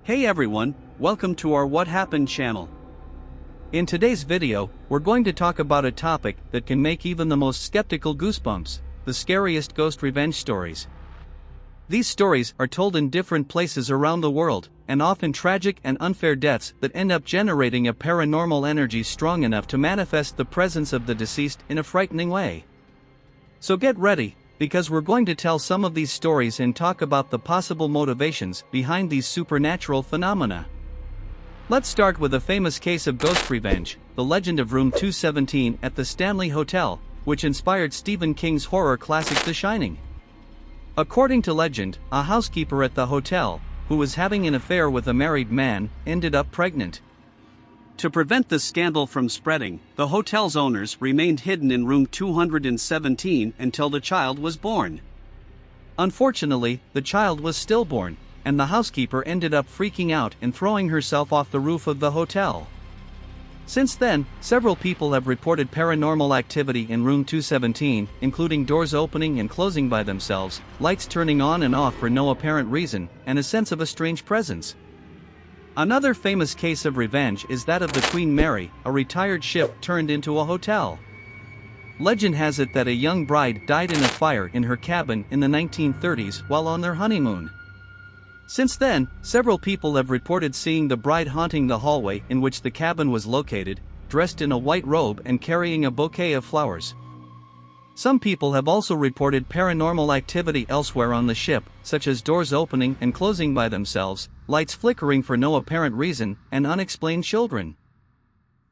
Hey everyone, welcome to our What Happened channel. In today's video, we're going to talk about a topic that can make even the most skeptical goosebumps: the scariest ghost revenge stories. These stories are told in different places around the world, and often tragic and unfair deaths that end up generating a paranormal energy strong enough to manifest the presence of the deceased in a frightening way. So get ready, because we're going to tell some of these stories and talk about the possible motivations behind these supernatural phenomena. Let's start with a famous case of ghost revenge, the legend of Room 217 at the Stanley Hotel, which inspired Stephen King's horror classic The Shining. According to legend, a housekeeper at the hotel, who was having an affair with a married man, ended up pregnant. To prevent the scandal from spreading, the hotel's owners remained hidden in room 217 until the child was born. Unfortunately, the child was stillborn, and the housekeeper ended up freaking out and throwing herself off the roof of the hotel. Since then, several people have reported paranormal activity in room 217, including doors opening and closing by themselves, lights turning on and off for no apparent reason, and a sense of a strange presence. Another famous case of revenge is that of the Queen Mary, a retired ship turned into a hotel. Legend has it that a young bride died in a fire in her cabin in the 1930s while on their honeymoon. Since then, several people have reported seeing the bride haunting the hallway in which the cabin was located, dressed in a white robe and carrying a bouquet of flowers. Some people have also reported paranormal activity elsewhere on the ship, such as doors opening and closing by themselves, lights flickering for no apparent reason, and unexplained children.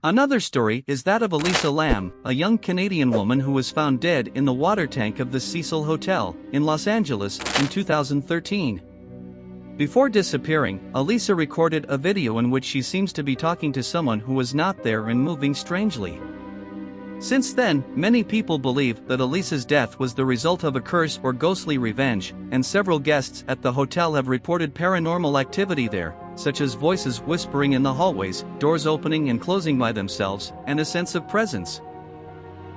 Another story is that of Elisa Lam, a young Canadian woman who was found dead in the water tank of the Cecil Hotel, in Los Angeles, in 2013. Before disappearing, Elisa recorded a video in which she seems to be talking to someone who was not there and moving strangely. Since then, many people believe that Elisa's death was the result of a curse or ghostly revenge, and several guests at the hotel have reported paranormal activity there, such as voices whispering in the hallways, doors opening and closing by themselves, and a sense of presence.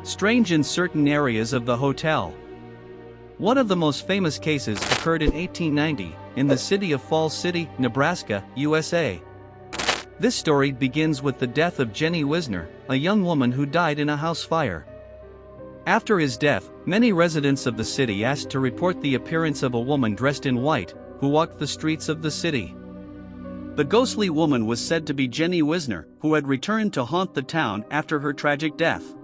Strange in certain areas of the hotel. One of the most famous cases occurred in 1890, in the city of Falls City, Nebraska, USA. This story begins with the death of Jenny Wisner, a young woman who died in a house fire. After his death, many residents of the city asked to report the appearance of a woman dressed in white, who walked the streets of the city. The ghostly woman was said to be Jenny Wisner, who had returned to haunt the town after her tragic death.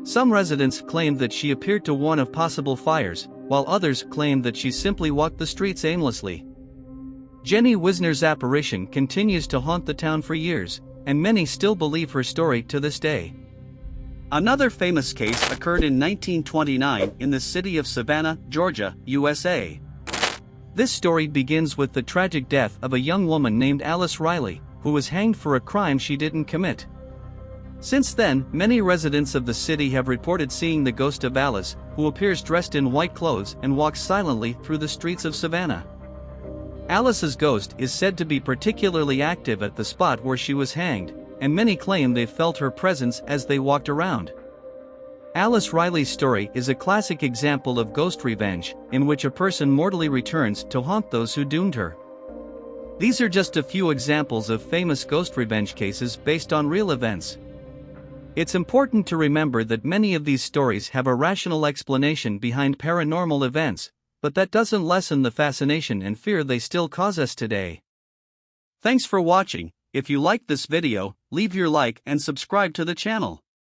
Some residents claimed that she appeared to warn of possible fires, while others claimed that she simply walked the streets aimlessly. Jenny Wisner's apparition continues to haunt the town for years, and many still believe her story to this day. Another famous case occurred in 1929 in the city of Savannah, Georgia, USA. This story begins with the tragic death of a young woman named Alice Riley, who was hanged for a crime she didn't commit. Since then, many residents of the city have reported seeing the ghost of Alice, who appears dressed in white clothes and walks silently through the streets of Savannah. Alice's ghost is said to be particularly active at the spot where she was hanged, and many claim they felt her presence as they walked around. Alice Riley's story is a classic example of ghost revenge, in which a person mortally returns to haunt those who doomed her. These are just a few examples of famous ghost revenge cases based on real events. It's important to remember that many of these stories have a rational explanation behind paranormal events, but that doesn't lessen the fascination and fear they still cause us today. Thanks for watching. If you liked this video, leave your like and subscribe to the channel.